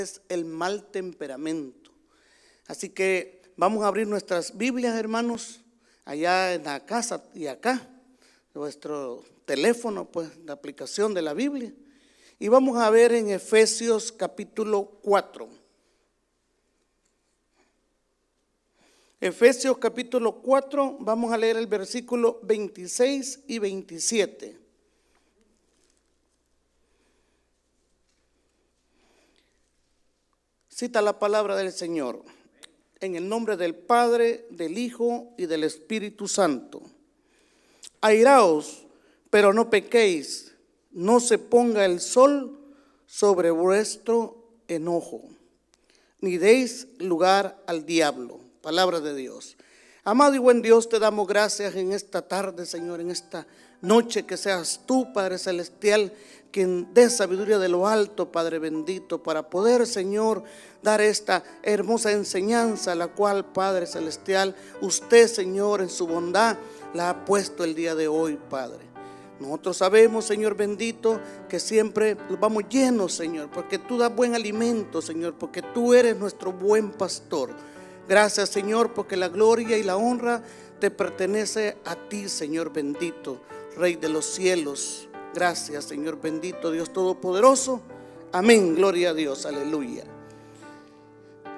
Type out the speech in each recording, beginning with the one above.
es el mal temperamento. Así que vamos a abrir nuestras Biblias, hermanos, allá en la casa y acá, nuestro teléfono, pues la aplicación de la Biblia, y vamos a ver en Efesios capítulo 4. Efesios capítulo 4, vamos a leer el versículo 26 y 27. Cita la palabra del Señor. En el nombre del Padre, del Hijo y del Espíritu Santo. Airaos, pero no pequéis, no se ponga el sol sobre vuestro enojo, ni deis lugar al diablo. Palabra de Dios. Amado y buen Dios, te damos gracias en esta tarde, Señor, en esta noche, que seas tú, Padre Celestial, quien dé sabiduría de lo alto, Padre bendito, para poder, Señor, dar esta hermosa enseñanza, la cual, Padre Celestial, usted, Señor, en su bondad, la ha puesto el día de hoy, Padre. Nosotros sabemos, Señor bendito, que siempre vamos llenos, Señor, porque tú das buen alimento, Señor, porque tú eres nuestro buen pastor. Gracias, Señor, porque la gloria y la honra te pertenece a ti, Señor bendito, Rey de los cielos. Gracias, Señor bendito, Dios todopoderoso. Amén, gloria a Dios, aleluya.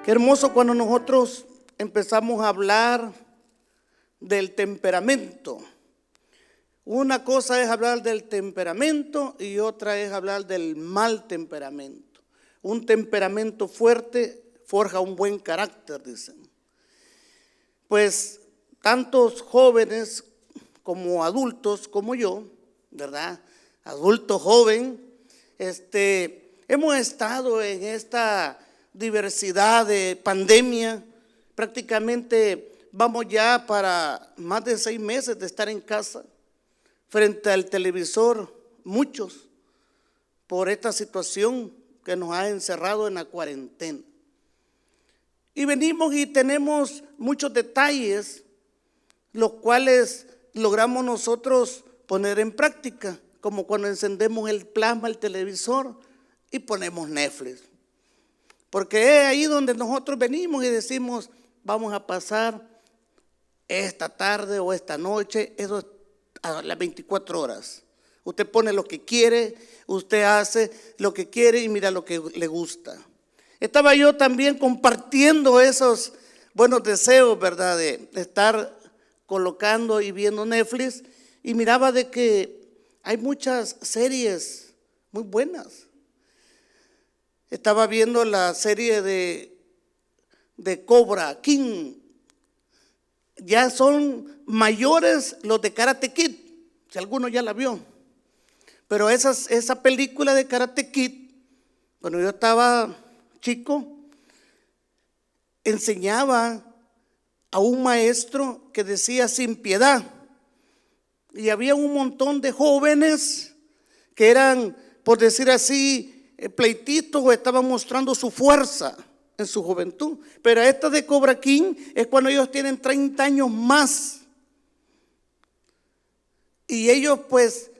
Qué hermoso cuando nosotros empezamos a hablar del temperamento. Una cosa es hablar del temperamento y otra es hablar del mal temperamento. Un temperamento fuerte forja un buen carácter, dicen. Pues tantos jóvenes como adultos como yo, ¿verdad? Adulto joven, hemos estado en esta diversidad de pandemia. Prácticamente vamos ya para más de 6 meses de estar en casa, frente al televisor, muchos, por esta situación que nos ha encerrado en la cuarentena. Y venimos y tenemos muchos detalles, los cuales logramos nosotros poner en práctica, como cuando encendemos el plasma, el televisor, y ponemos Netflix. Porque es ahí donde nosotros venimos y decimos, vamos a pasar esta tarde o esta noche, eso a las 24 horas. Usted pone lo que quiere, usted hace lo que quiere y mira lo que le gusta. Estaba yo también compartiendo esos buenos deseos, ¿verdad? De estar colocando y viendo Netflix, y miraba de que hay muchas series muy buenas. Estaba viendo la serie de Cobra King. Ya son mayores los de Karate Kid, si alguno ya la vio. Pero esa película de Karate Kid, cuando yo estaba chico, enseñaba a un maestro que decía sin piedad. Y había un montón de jóvenes que eran, por decir así, pleititos o estaban mostrando su fuerza en su juventud. Pero esta de Cobra King es cuando ellos tienen 30 años más. Y ellos pues,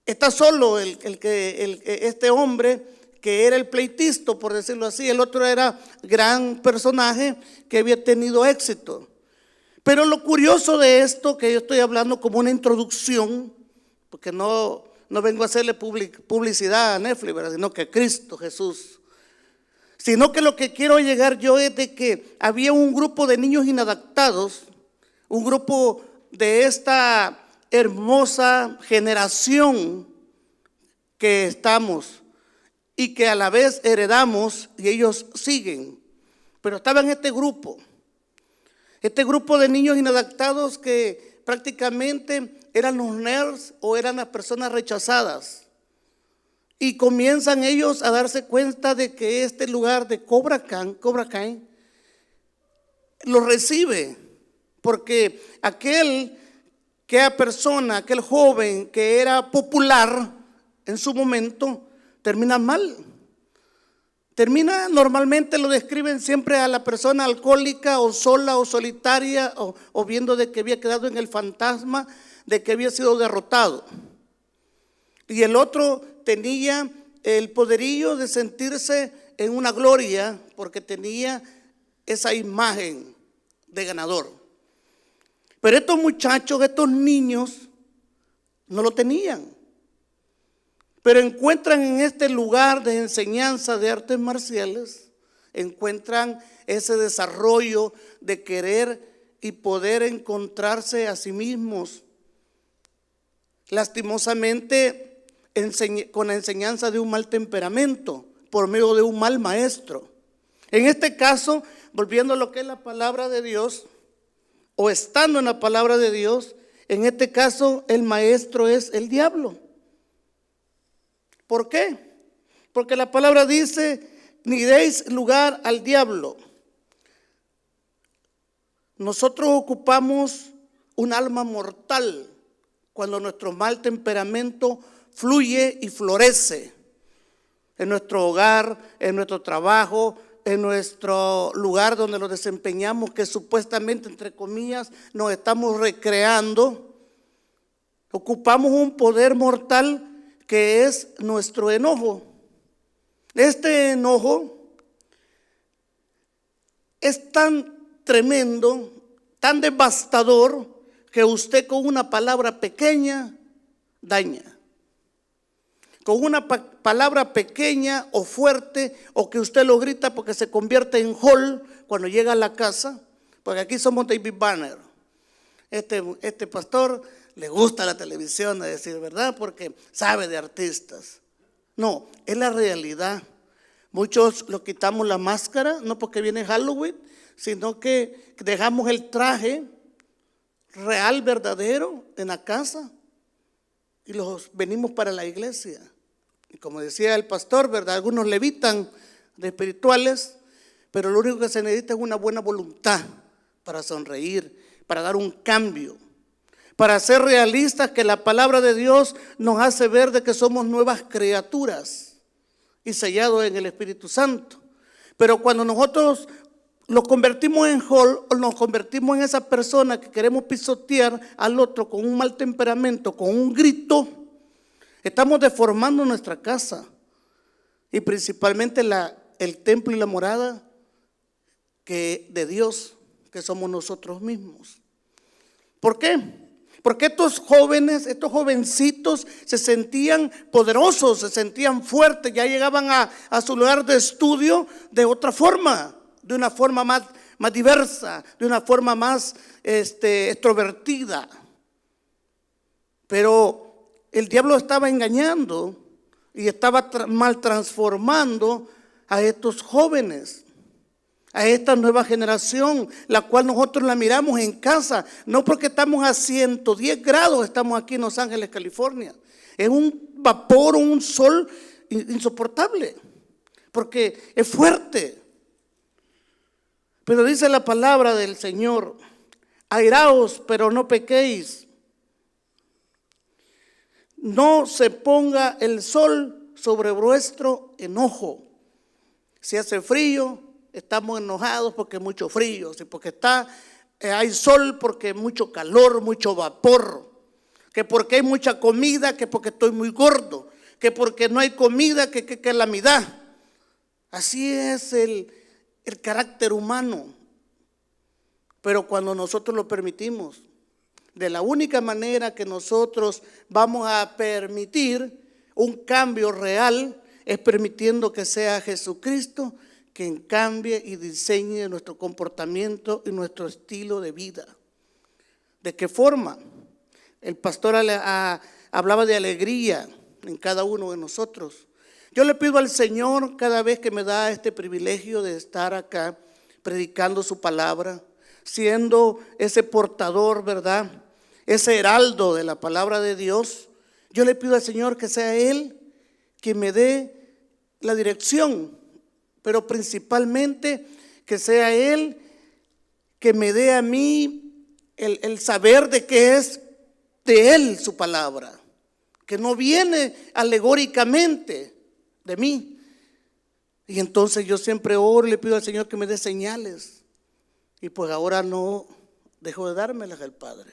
está solo este hombre que era el pleitisto, por decirlo así. El otro era gran personaje que había tenido éxito. Pero lo curioso de esto, que yo estoy hablando como una introducción, porque no vengo a hacerle publicidad a Netflix, ¿verdad? Sino que a Cristo Jesús. Sino que lo que quiero llegar yo es de que había un grupo de niños inadaptados, un grupo de esta hermosa generación que estamos y que a la vez heredamos, y ellos siguen. Pero estaba en este grupo de niños inadaptados que prácticamente eran los nerds o eran las personas rechazadas. Y comienzan ellos a darse cuenta de que este lugar de Cobra Kai lo recibe, porque aquella persona, aquel joven que era popular en su momento, termina mal. Normalmente lo describen siempre a la persona alcohólica o sola o solitaria o viendo de que había quedado en el fantasma de que había sido derrotado. Y el otro tenía el poderío de sentirse en una gloria porque tenía esa imagen de ganador. Pero estos muchachos, estos niños, no lo tenían. Pero encuentran en este lugar de enseñanza de artes marciales, encuentran ese desarrollo de querer y poder encontrarse a sí mismos. Lastimosamente, con la enseñanza de un mal temperamento, por medio de un mal maestro. En este caso, volviendo a lo que es la palabra de Dios, o estando en la palabra de Dios, en este caso el maestro es el diablo. ¿Por qué? Porque la palabra dice, ni deis lugar al diablo. Nosotros ocupamos un alma mortal cuando nuestro mal temperamento fluye y florece en nuestro hogar, en nuestro trabajo, en nuestro lugar donde nos desempeñamos, que supuestamente, entre comillas, nos estamos recreando. Ocupamos un poder mortal que es nuestro enojo. Este enojo es tan tremendo, tan devastador, que usted con una palabra pequeña daña. Con una palabra pequeña o fuerte, o que usted lo grita porque se convierte en hall cuando llega a la casa, porque aquí somos David Banner. Este pastor le gusta la televisión, a decir verdad, porque sabe de artistas. No, es la realidad. Muchos lo quitamos la máscara, no porque viene Halloween, sino que dejamos el traje real, verdadero, en la casa y los venimos para la iglesia. Y como decía el pastor, ¿verdad? Algunos levitan de espirituales, pero lo único que se necesita es una buena voluntad para sonreír, para dar un cambio, para ser realistas, que la palabra de Dios nos hace ver de que somos nuevas criaturas y sellados en el Espíritu Santo. Pero cuando nosotros nos convertimos en hall, o nos convertimos en esa persona que queremos pisotear al otro con un mal temperamento, con un grito, estamos deformando nuestra casa y principalmente el templo y la morada de Dios, que somos nosotros mismos. ¿Por qué? Porque estos jóvenes, estos jovencitos se sentían poderosos, se sentían fuertes, ya llegaban a su lugar de estudio de otra forma, de una forma más diversa, de una forma más extrovertida. Pero el diablo estaba engañando y estaba mal transformando a estos jóvenes, a esta nueva generación, la cual nosotros la miramos en casa, no porque estamos a 110 grados, estamos aquí en Los Ángeles, California. Es un vapor, un sol insoportable, porque es fuerte. Pero dice la palabra del Señor, airaos, pero no pequéis. No se ponga el sol sobre vuestro enojo. Si hace frío, estamos enojados porque hay mucho frío. Si porque hay sol, porque hay mucho calor, mucho vapor. Que porque hay mucha comida, que porque estoy muy gordo. Que porque no hay comida, que calamidad. Así es el carácter humano. Pero cuando nosotros lo permitimos, de la única manera que nosotros vamos a permitir un cambio real es permitiendo que sea Jesucristo quien cambie y diseñe nuestro comportamiento y nuestro estilo de vida. ¿De qué forma? El pastor hablaba de alegría en cada uno de nosotros. Yo le pido al Señor cada vez que me da este privilegio de estar acá predicando su palabra, siendo ese portador, ¿verdad? Ese heraldo de la palabra de Dios. Yo le pido al Señor que sea Él quien me dé la dirección, pero principalmente que sea Él que me dé a mí el saber de que es de Él su palabra, que no viene alegóricamente de mí. Y entonces yo siempre oro y le pido al Señor que me dé señales. Y pues ahora no dejó de dármelas el Padre,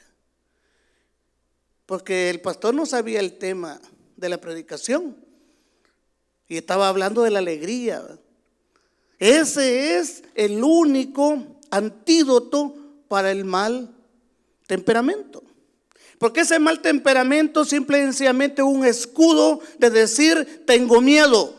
porque el pastor no sabía el tema de la predicación. Y estaba hablando de la alegría. Ese es el único antídoto para el mal temperamento. Porque ese mal temperamento simple y sencillamente es un escudo de decir tengo miedo.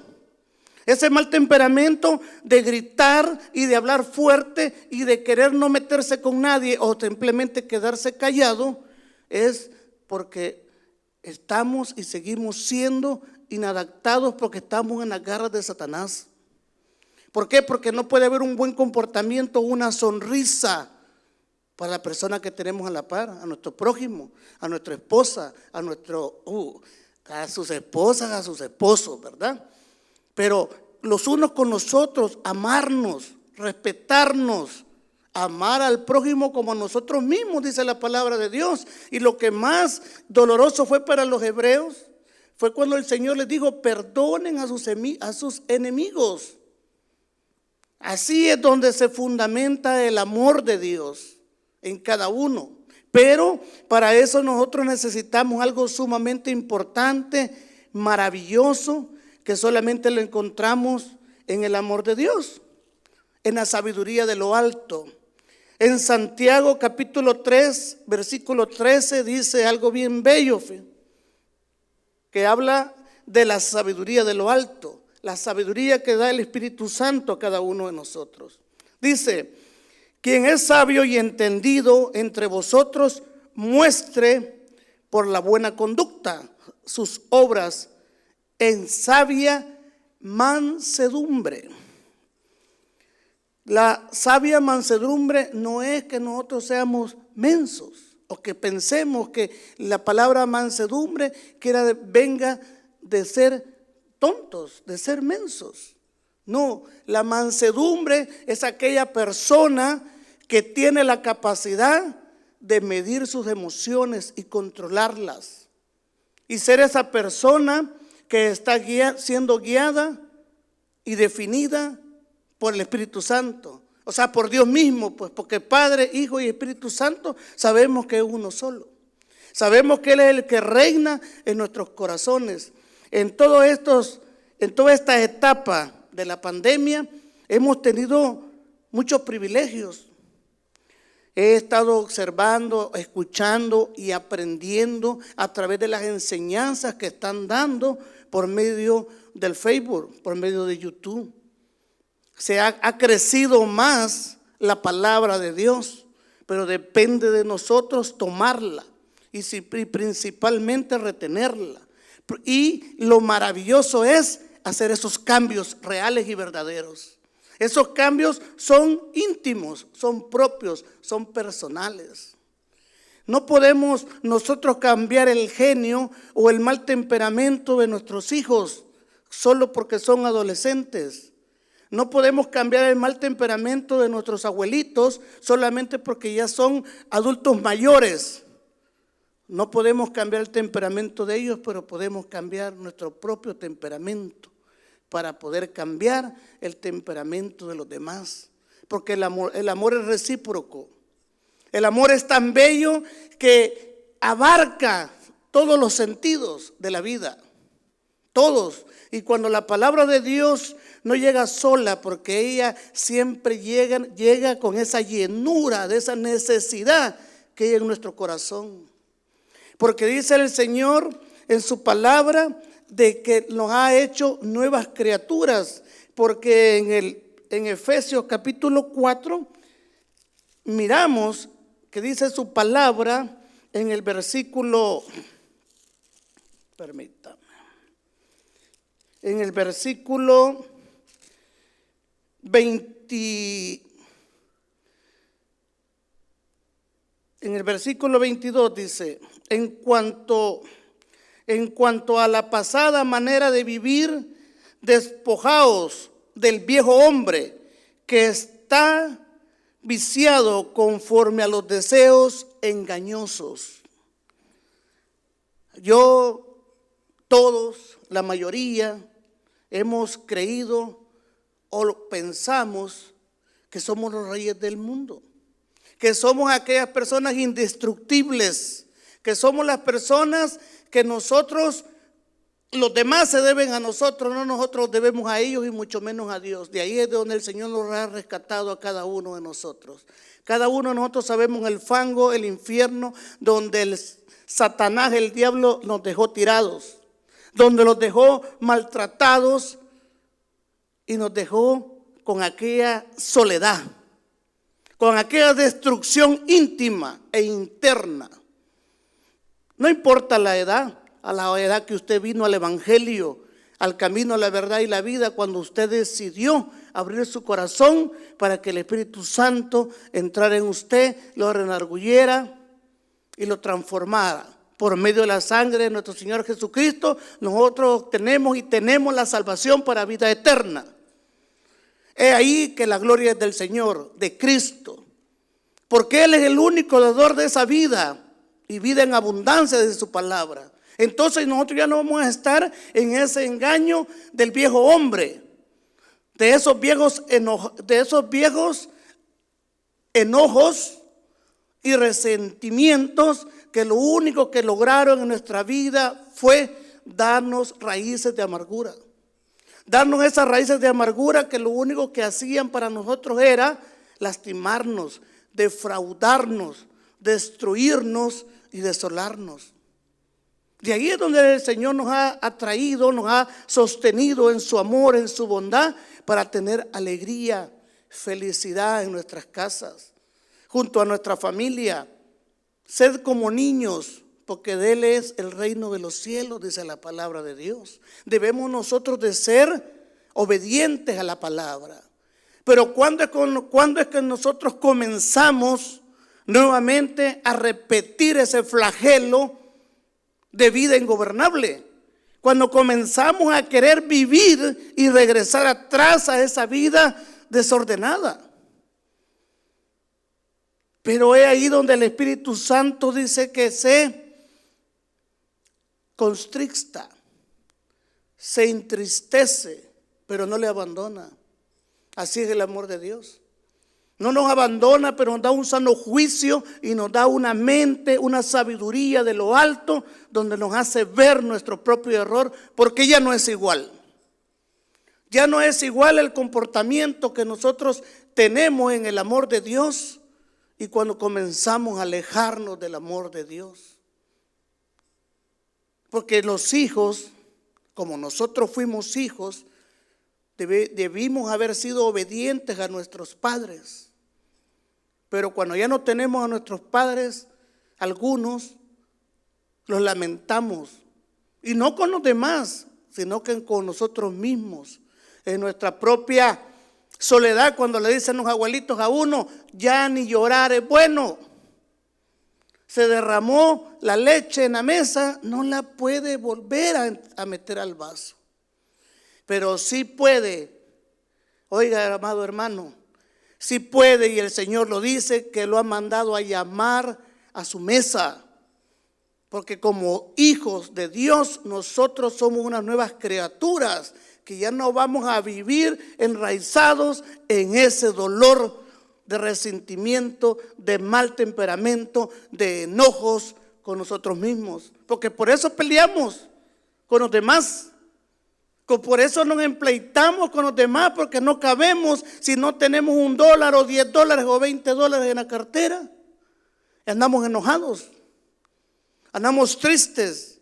Ese mal temperamento de gritar y de hablar fuerte y de querer no meterse con nadie o simplemente quedarse callado es porque estamos y seguimos siendo inadaptados porque estamos en las garras de Satanás. ¿Por qué? Porque no puede haber un buen comportamiento, una sonrisa para la persona que tenemos a la par, a nuestro prójimo, a nuestra esposa, a sus esposas, a sus esposos, ¿verdad? Pero los unos con los otros, amarnos, respetarnos, amar al prójimo como a nosotros mismos, dice la palabra de Dios. Y lo que más doloroso fue para los hebreos fue cuando el Señor les dijo: perdonen a sus enemigos. Así es donde se fundamenta el amor de Dios en cada uno. Pero para eso nosotros necesitamos algo sumamente importante, maravilloso, que solamente lo encontramos en el amor de Dios, en la sabiduría de lo alto. En Santiago capítulo 3, versículo 13 dice algo bien bello, que habla de la sabiduría de lo alto, la sabiduría que da el Espíritu Santo a cada uno de nosotros. Dice: quien es sabio y entendido entre vosotros, muestre por la buena conducta sus obras en sabia mansedumbre. La sabia mansedumbre no es que nosotros seamos mensos o que pensemos que la palabra mansedumbre venga de ser tontos, de ser mensos. No, la mansedumbre es aquella persona que tiene la capacidad de medir sus emociones y controlarlas, y ser esa persona que está siendo guiada y definida por el Espíritu Santo, o sea, por Dios mismo, pues, porque Padre, Hijo y Espíritu Santo sabemos que es uno solo. Sabemos que Él es el que reina en nuestros corazones. En toda esta etapa de la pandemia hemos tenido muchos privilegios. He estado observando, escuchando y aprendiendo a través de las enseñanzas que están dando por medio del Facebook, por medio de YouTube. Ha crecido más la palabra de Dios, pero depende de nosotros tomarla y principalmente retenerla. Y lo maravilloso es hacer esos cambios reales y verdaderos. Esos cambios son íntimos, son propios, son personales. No podemos nosotros cambiar el genio o el mal temperamento de nuestros hijos solo porque son adolescentes. No podemos cambiar el mal temperamento de nuestros abuelitos solamente porque ya son adultos mayores. No podemos cambiar el temperamento de ellos, pero podemos cambiar nuestro propio temperamento para poder cambiar el temperamento de los demás. Porque el amor es recíproco. El amor es tan bello que abarca todos los sentidos de la vida. Todos. Y cuando la palabra de Dios no llega sola, porque ella siempre llega con esa llenura de esa necesidad que hay en nuestro corazón. Porque dice el Señor en su palabra de que nos ha hecho nuevas criaturas. Porque en Efesios capítulo 4 miramos que dice su palabra en el versículo, permítame, en el versículo 22 dice: en cuanto a la pasada manera de vivir, despojaos del viejo hombre que está viciado conforme a los deseos engañosos. Todos, la mayoría, hemos creído o pensamos que somos los reyes del mundo, que somos aquellas personas indestructibles, que somos las personas que nosotros los demás se deben a nosotros, no nosotros debemos a ellos y mucho menos a Dios. De ahí es de donde el Señor nos ha rescatado a cada uno de nosotros. Cada uno de nosotros sabemos el fango, el infierno, donde el Satanás, el diablo, nos dejó tirados, donde los dejó maltratados y nos dejó con aquella soledad, con aquella destrucción íntima e interna. No importa la edad, a la edad que usted vino al Evangelio, al camino, a la verdad y la vida, cuando usted decidió abrir su corazón para que el Espíritu Santo entrara en usted, lo redarguyera y lo transformara. Por medio de la sangre de nuestro Señor Jesucristo, nosotros tenemos la salvación para vida eterna. Es ahí que la gloria es del Señor, de Cristo, porque Él es el único dador de esa vida y vida en abundancia de su palabra. Entonces nosotros ya no vamos a estar en ese engaño del viejo hombre, de esos viejos enojos y resentimientos que lo único que lograron en nuestra vida fue darnos raíces de amargura. Darnos esas raíces de amargura que lo único que hacían para nosotros era lastimarnos, defraudarnos, destruirnos y desolarnos. De ahí es donde el Señor nos ha atraído, nos ha sostenido en su amor, en su bondad, para tener alegría, felicidad en nuestras casas, junto a nuestra familia. Sed como niños, porque de Él es el reino de los cielos, dice la palabra de Dios. Debemos nosotros de ser obedientes a la palabra. Pero ¿cuándo es que nosotros comenzamos nuevamente a repetir ese flagelo de vida ingobernable? Cuando comenzamos a querer vivir y regresar atrás a esa vida desordenada. Pero es ahí donde el Espíritu Santo dice que se constricta, se entristece, pero no le abandona. Así es el amor de Dios. No nos abandona, pero nos da un sano juicio y nos da una mente, una sabiduría de lo alto, donde nos hace ver nuestro propio error, porque ya no es igual. Ya no es igual el comportamiento que nosotros tenemos en el amor de Dios y cuando comenzamos a alejarnos del amor de Dios. Porque los hijos, como nosotros fuimos hijos, debimos haber sido obedientes a nuestros padres. Pero cuando ya no tenemos a nuestros padres, algunos los lamentamos. Y no con los demás, sino que con nosotros mismos. En nuestra propia soledad, cuando le dicen los abuelitos a uno, ya ni llorar es bueno. Se derramó la leche en la mesa, no la puede volver a meter al vaso. Pero sí puede, oiga, amado hermano, sí puede, y el Señor lo dice, que lo ha mandado a llamar a su mesa. Porque como hijos de Dios, nosotros somos unas nuevas criaturas que ya no vamos a vivir enraizados en ese dolor de resentimiento, de mal temperamento, de enojos con nosotros mismos. Porque por eso peleamos con los demás. Por eso nos empleitamos con los demás, porque no cabemos si no tenemos $1 o $10 o $20 en la cartera. Andamos enojados, andamos tristes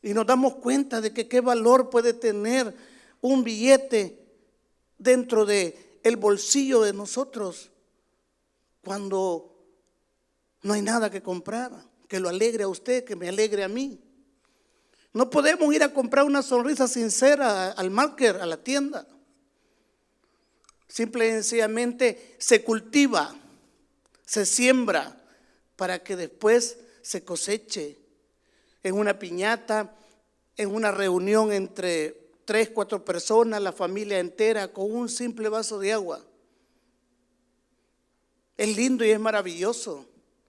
y nos damos cuenta de que qué valor puede tener un billete dentro de el bolsillo de nosotros cuando no hay nada que comprar que lo alegre a usted, que me alegre a mí. No podemos ir a comprar una sonrisa sincera al market, a la tienda. Simple y sencillamente se cultiva, se siembra para que después se coseche en una piñata, en una reunión entre 3, 4 personas, la familia entera, con un simple vaso de agua. Es lindo y es maravilloso.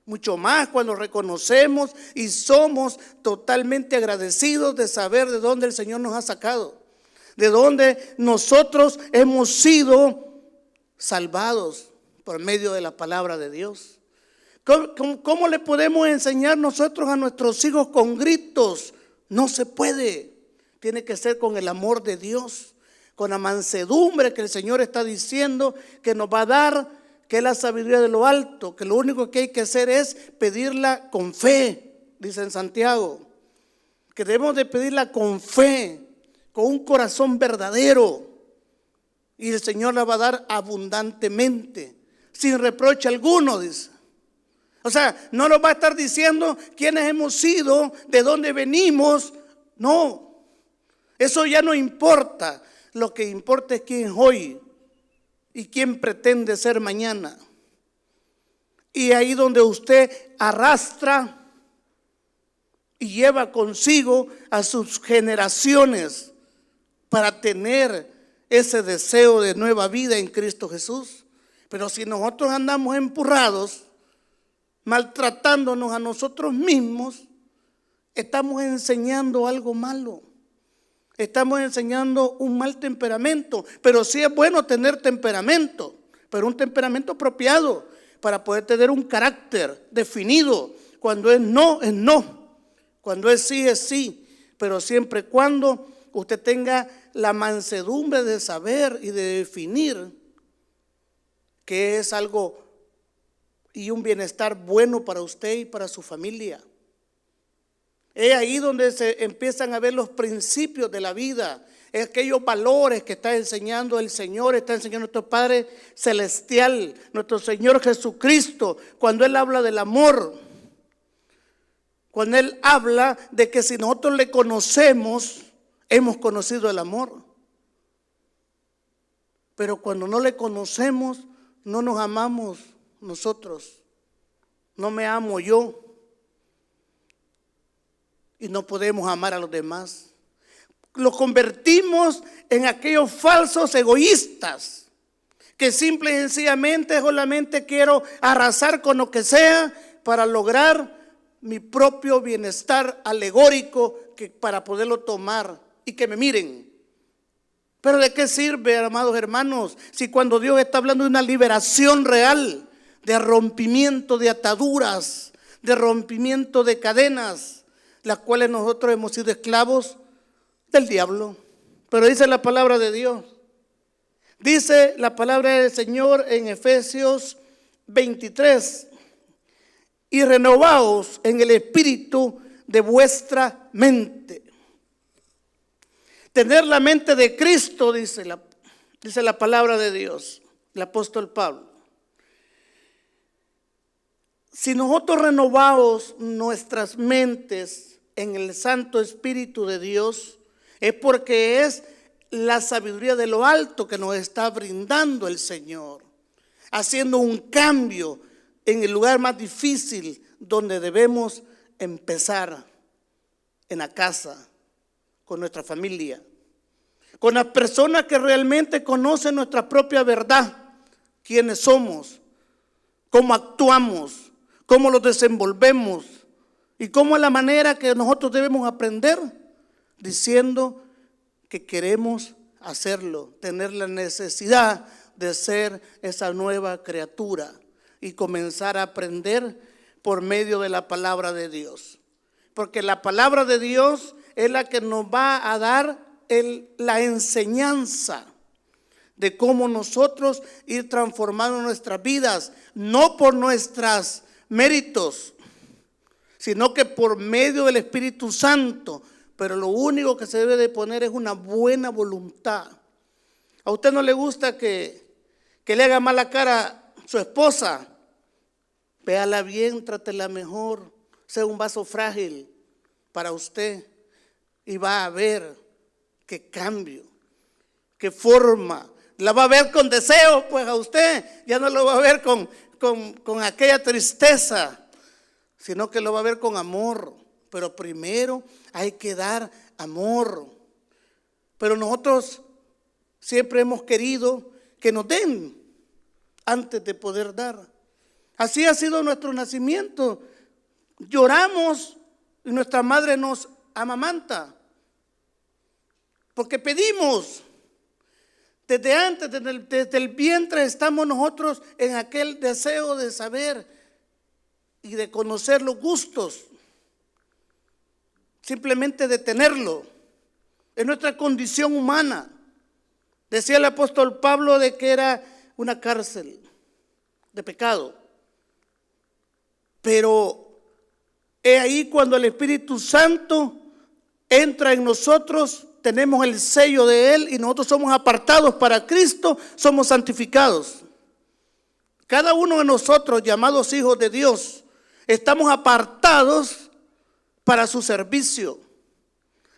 Mucho más cuando reconocemos y somos totalmente agradecidos de saber de dónde el Señor nos ha sacado, de dónde nosotros hemos sido salvados por medio de la palabra de Dios. ¿Cómo le podemos enseñar nosotros a nuestros hijos con gritos? No se puede. tiene que ser con el amor de Dios, con la mansedumbre que el Señor está diciendo que nos va a dar, que es la sabiduría de lo alto, que lo único que hay que hacer es pedirla con fe, dice en Santiago, que debemos de pedirla con fe, con un corazón verdadero, y el Señor la va a dar abundantemente, sin reproche alguno, dice. O sea, no nos va a estar diciendo quiénes hemos sido, de dónde venimos. No, eso ya no importa. Lo que importa es quién es hoy y quién pretende ser mañana. Y ahí donde usted arrastra y lleva consigo a sus generaciones para tener ese deseo de nueva vida en Cristo Jesús. Pero si nosotros andamos empurrados, maltratándonos a nosotros mismos, estamos enseñando algo malo. Estamos enseñando un mal temperamento. Pero sí es bueno tener temperamento, pero un temperamento apropiado para poder tener un carácter definido. Cuando es no, es no. Cuando es sí, pero siempre y cuando usted tenga la mansedumbre de saber y de definir que es algo y un bienestar bueno para usted y para su familia. Es ahí donde se empiezan a ver los principios de la vida, es aquellos valores que está enseñando el Señor, está enseñando nuestro Padre Celestial, nuestro Señor Jesucristo, cuando Él habla del amor. Cuando Él habla de que si nosotros le conocemos, hemos conocido el amor. Pero cuando no le conocemos, no nos amamos nosotros. No me amo yo. Y no podemos amar a los demás. Los convertimos en aquellos falsos egoístas que simple y sencillamente solamente quiero arrasar con lo que sea para lograr mi propio bienestar alegórico, que para poderlo tomar y que me miren. Pero ¿de qué sirve, amados hermanos, si cuando Dios está hablando de una liberación real, de rompimiento de ataduras, de rompimiento de cadenas, las cuales nosotros hemos sido esclavos del diablo? Pero dice la palabra de Dios, dice la palabra del Señor en Efesios 23: y renovaos en el espíritu de vuestra mente. Tener la mente de Cristo, dice la palabra de Dios, el apóstol Pablo. Si nosotros renovamos nuestras mentes en el Santo Espíritu de Dios, es porque es la sabiduría de lo alto que nos está brindando el Señor, haciendo un cambio en el lugar más difícil donde debemos empezar, en la casa, con nuestra familia, con las personas que realmente conocen nuestra propia verdad, quiénes somos, cómo actuamos, cómo los desenvolvemos y cómo es la manera que nosotros debemos aprender, diciendo que queremos hacerlo, tener la necesidad de ser esa nueva criatura y comenzar a aprender por medio de la palabra de Dios. Porque la palabra de Dios es la que nos va a dar la enseñanza de cómo nosotros ir transformando nuestras vidas, no por nuestros méritos, sino que por medio del Espíritu Santo. Pero lo único que se debe de poner es una buena voluntad. ¿A usted no le gusta que le haga mala cara a su esposa? Véala bien, trátela mejor, sea un vaso frágil para usted y va a ver qué cambio, qué forma. La va a ver con deseo, pues a usted ya no lo va a ver con aquella tristeza, sino que lo va a ver con amor. Pero primero hay que dar amor. Pero nosotros siempre hemos querido que nos den antes de poder dar. Así ha sido nuestro nacimiento. Lloramos y nuestra madre nos amamanta, porque pedimos. Desde antes, desde el vientre estamos nosotros en aquel deseo de saber y de conocer los gustos, simplemente de tenerlo. es nuestra condición humana. Decía el apóstol Pablo de que era una cárcel de pecado. Pero es ahí cuando el Espíritu Santo entra en nosotros, tenemos el sello de Él y nosotros somos apartados para Cristo, somos santificados. Cada uno de nosotros, llamados hijos de Dios, estamos apartados para su servicio,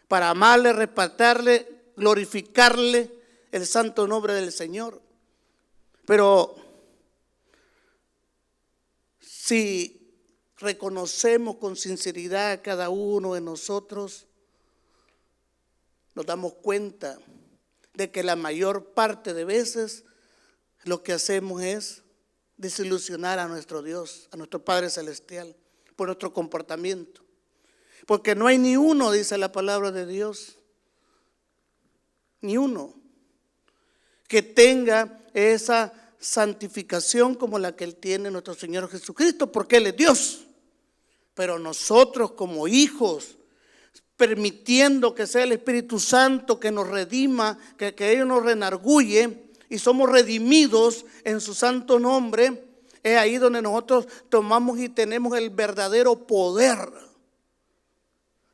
para amarle, respetarle, glorificarle el santo nombre del Señor. Pero si reconocemos con sinceridad a cada uno de nosotros, nos damos cuenta de que la mayor parte de veces lo que hacemos es desilusionar a nuestro Dios, a nuestro Padre Celestial, por nuestro comportamiento. Porque no hay ni uno, dice la palabra de Dios, ni uno que tenga esa santificación como la que Él tiene, nuestro Señor Jesucristo, porque Él es Dios. Pero nosotros como hijos, permitiendo que sea el Espíritu Santo que nos redima, que Él nos renarguye y somos redimidos en su santo nombre, es ahí donde nosotros tomamos y tenemos el verdadero poder.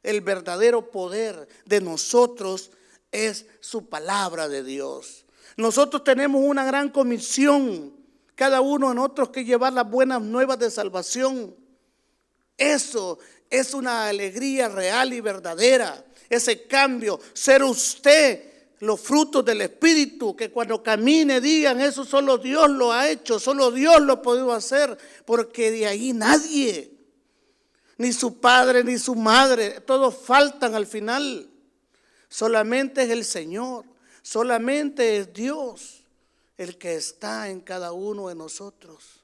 El verdadero poder de nosotros es su palabra de Dios. Nosotros tenemos una gran comisión, cada uno de nosotros, que llevar las buenas nuevas de salvación. Eso es una alegría real y verdadera, ese cambio, ser usted los frutos del Espíritu, que cuando camine digan, eso solo Dios lo ha hecho, solo Dios lo ha podido hacer, porque de ahí nadie, ni su padre ni su madre, todos faltan al final. Solamente es el Señor, solamente es Dios el que está en cada uno de nosotros,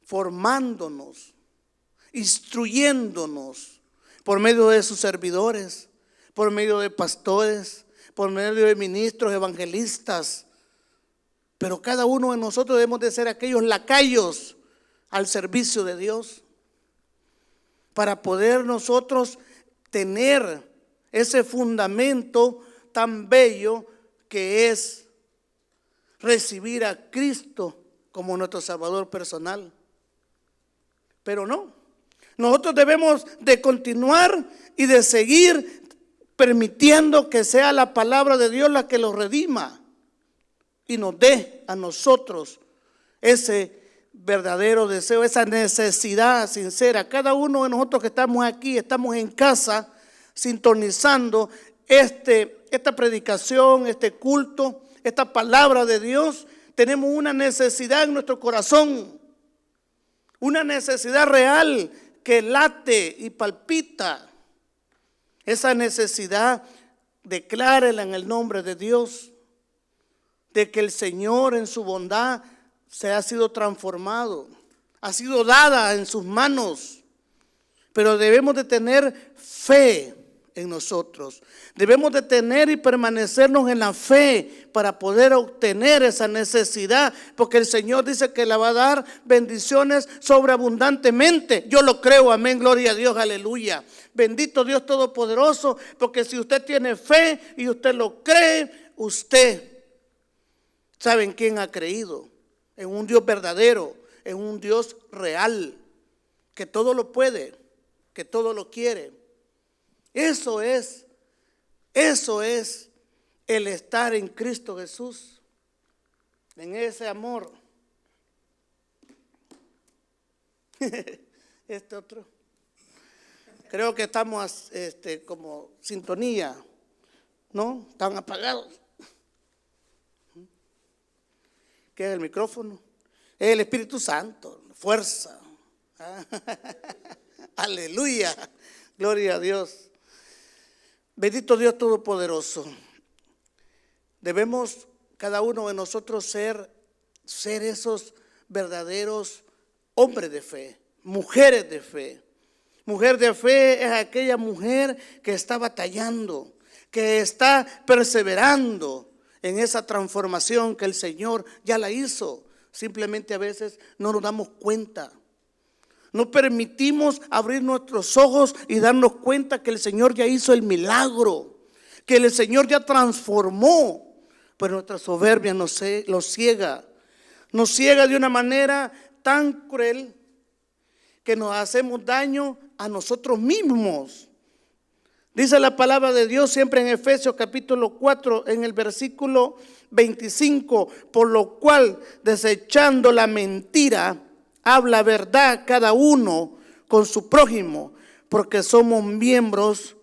formándonos, instruyéndonos por medio de sus servidores, por medio de pastores, por medio de ministros, evangelistas. Pero cada uno de nosotros debemos de ser aquellos lacayos al servicio de Dios, para poder nosotros tener ese fundamento tan bello que es recibir a Cristo como nuestro Salvador personal. Pero no, nosotros debemos de continuar y de seguir permitiendo que sea la palabra de Dios la que los redima y nos dé a nosotros ese verdadero deseo, esa necesidad sincera. Cada uno de nosotros que estamos aquí, estamos en casa sintonizando esta predicación, este culto, esta palabra de Dios, tenemos una necesidad en nuestro corazón, una necesidad real que late y palpita. Esa necesidad, declárela en el nombre de Dios, de que el Señor en su bondad se ha sido transformado, ha sido dada en sus manos. Pero debemos de tener fe en nosotros. Debemos de tener y permanecernos en la fe para poder obtener esa necesidad, porque el Señor dice que la va a dar bendiciones sobreabundantemente. Yo lo creo, amén, gloria a Dios, aleluya. Bendito Dios Todopoderoso, porque si usted tiene fe y usted lo cree, usted sabe en quién ha creído, en un Dios verdadero, en un Dios real, que todo lo puede, que todo lo quiere. Eso es el estar en Cristo Jesús, en ese amor. Este otro. Creo que estamos como sintonía, ¿no? Están apagados. ¿Qué es el micrófono? Es el Espíritu Santo, fuerza. Aleluya, gloria a Dios. Bendito Dios Todopoderoso. Debemos cada uno de nosotros ser esos verdaderos hombres de fe, mujeres de fe. Mujer de fe es aquella mujer que está batallando, que está perseverando en esa transformación que el Señor ya la hizo. Simplemente a veces no nos damos cuenta. No permitimos abrir nuestros ojos y darnos cuenta que el Señor ya hizo el milagro, que el Señor ya transformó, pero nuestra soberbia nos ciega de una manera tan cruel que nos hacemos daño a nosotros mismos. Dice la palabra de Dios siempre en Efesios capítulo 4, en el versículo 25, por lo cual, desechando la mentira, habla verdad cada uno con su prójimo, porque somos miembros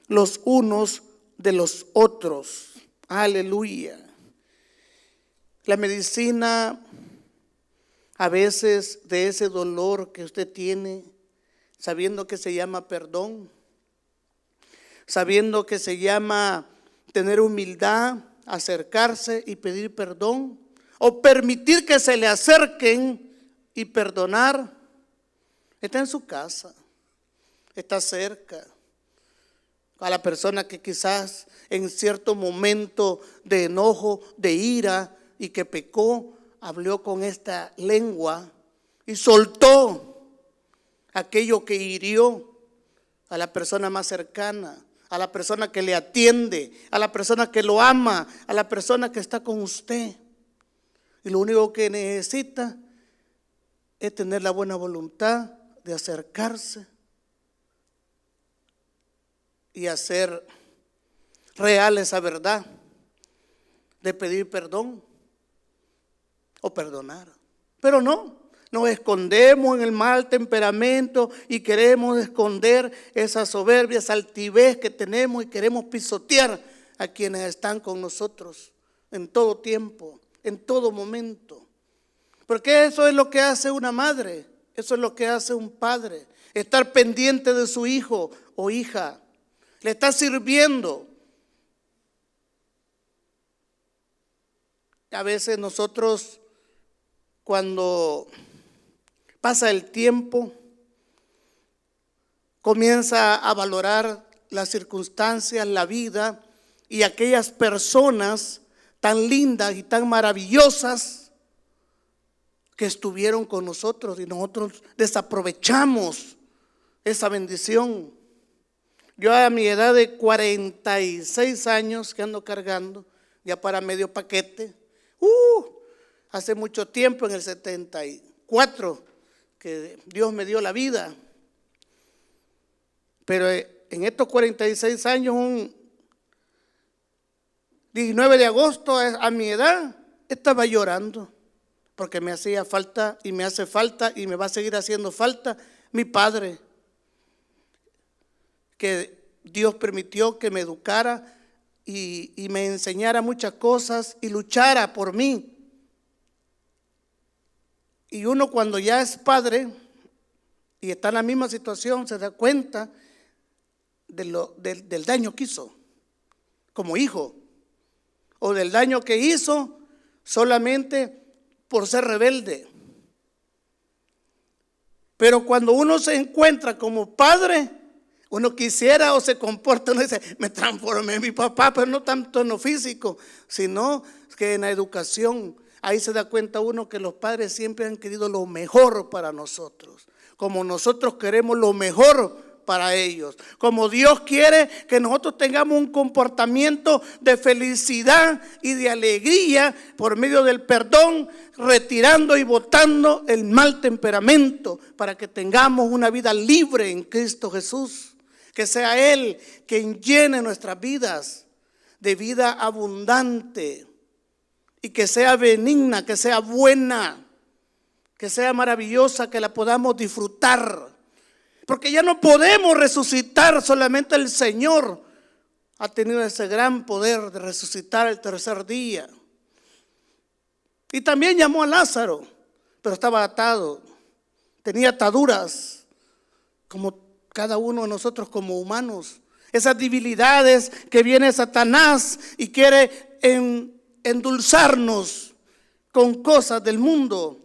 los unos de los otros. Aleluya. La medicina a veces de ese dolor que usted tiene, sabiendo que se llama perdón, sabiendo que se llama tener humildad, acercarse y pedir perdón, o permitir que se le acerquen y perdonar, está en su casa, está cerca. A la persona que quizás en cierto momento de enojo, de ira y que pecó, habló con esta lengua y soltó aquello que hirió a la persona más cercana, a la persona que le atiende, a la persona que lo ama, a la persona que está con usted. Y lo único que necesita es tener la buena voluntad de acercarse y hacer real esa verdad, de pedir perdón o perdonar. Pero no, nos escondemos en el mal temperamento y queremos esconder esa soberbia, esa altivez que tenemos y queremos pisotear a quienes están con nosotros en todo tiempo, en todo momento. Porque eso es lo que hace una madre, eso es lo que hace un padre, estar pendiente de su hijo o hija. Le está sirviendo. A veces nosotros, cuando pasa el tiempo, comienza a valorar las circunstancias, la vida y aquellas personas tan lindas y tan maravillosas que estuvieron con nosotros, y nosotros desaprovechamos esa bendición. Yo a mi edad de 46 años que ando cargando, ya para medio paquete, hace mucho tiempo, en el 74, que Dios me dio la vida. Pero en estos 46 años, un 19 de agosto a mi edad, estaba llorando, porque me hacía falta y me hace falta y me va a seguir haciendo falta mi padre, que Dios permitió que me educara y me enseñara muchas cosas y luchara por mí. Y uno, cuando ya es padre y está en la misma situación, se da cuenta del daño que hizo como hijo, o del daño que hizo solamente por ser rebelde. Pero cuando uno se encuentra como padre, uno quisiera o se comporta, uno dice, me transformé en mi papá, pero no tanto en lo físico, sino que en la educación. Ahí se da cuenta uno que los padres siempre han querido lo mejor para nosotros, como nosotros queremos lo mejor para ellos, como Dios quiere que nosotros tengamos un comportamiento de felicidad y de alegría por medio del perdón, retirando y botando el mal temperamento, para que tengamos una vida libre en Cristo Jesús. Que sea Él quien llene nuestras vidas de vida abundante, y que sea benigna, que sea buena, que sea maravillosa, que la podamos disfrutar. Porque ya no podemos resucitar, solamente el Señor ha tenido ese gran poder de resucitar el tercer día. Y también llamó a Lázaro, pero estaba atado, tenía ataduras, como cada uno de nosotros como humanos. Esas debilidades que viene Satanás y quiere endulzarnos con cosas del mundo,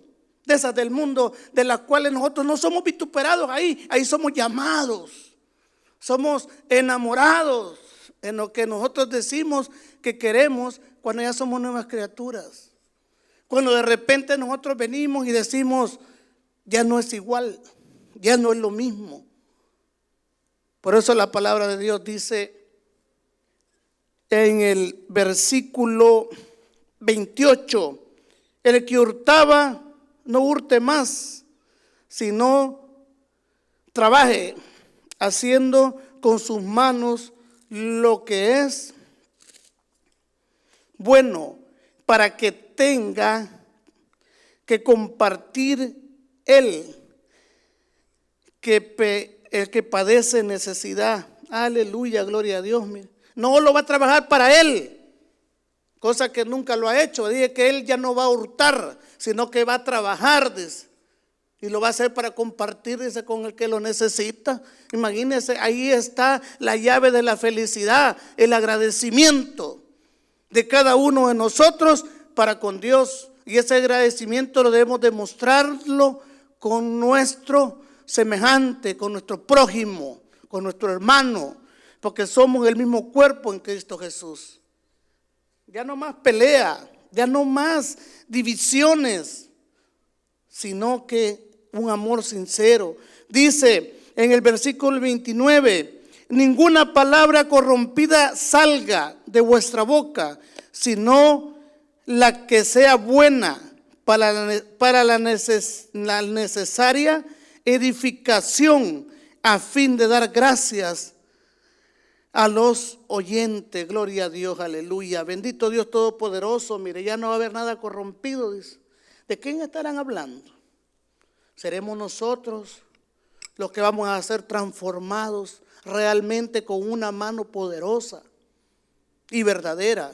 de esas del mundo, de las cuales nosotros no somos vituperados. Ahí somos llamados, somos enamorados en lo que nosotros decimos que queremos cuando ya somos nuevas criaturas. Cuando de repente nosotros venimos y decimos, ya no es igual, ya no es lo mismo. Por eso la palabra de Dios dice en el versículo 28, el que hurtaba, no hurte más, sino trabaje haciendo con sus manos lo que es bueno, para que tenga que compartir el que padece necesidad. Aleluya, gloria a Dios. No lo va a trabajar para él, cosa que nunca lo ha hecho. Dije que él ya no va a hurtar, sino que va a trabajar, dice, y lo va a hacer para compartir, dice, con el que lo necesita. Imagínense, ahí está la llave de la felicidad, el agradecimiento de cada uno de nosotros para con Dios. Y ese agradecimiento lo debemos demostrarlo con nuestro semejante, con nuestro prójimo, con nuestro hermano, porque somos el mismo cuerpo en Cristo Jesús. Ya no más pelea, ya no más divisiones, sino que un amor sincero. Dice en el versículo 29, ninguna palabra corrompida salga de vuestra boca, sino la que sea buena para la necesaria edificación, a fin de dar gracias a los oyentes. Gloria a Dios, aleluya. Bendito Dios Todopoderoso. Mire, ya no va a haber nada corrompido, dice. ¿De quién estarán hablando? ¿Seremos nosotros los que vamos a ser transformados realmente con una mano poderosa y verdadera?